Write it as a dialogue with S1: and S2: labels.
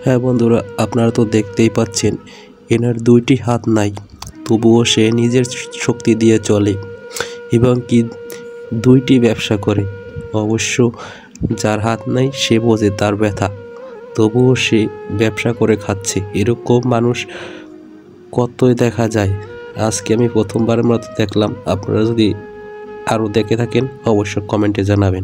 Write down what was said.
S1: হ্যাঁ বন্ধুরা, আপনারা তো দেখতেই পাচ্ছেন এনার দুইটি হাত নাই, তবুও সে নিজের শক্তি দিয়ে চলে এবং কি দুইটি ব্যবসা করে। অবশ্য যার হাত নাই সে বোঝে তার ব্যথা, তবুও সে ব্যবসা করে খাচ্ছে। এরকম মানুষ কতই দেখা যায়, আজকে আমি প্রথমবারের মতো দেখলাম। আপনারা যদি আরও দেখে থাকেন অবশ্য কমেন্টে জানাবেন।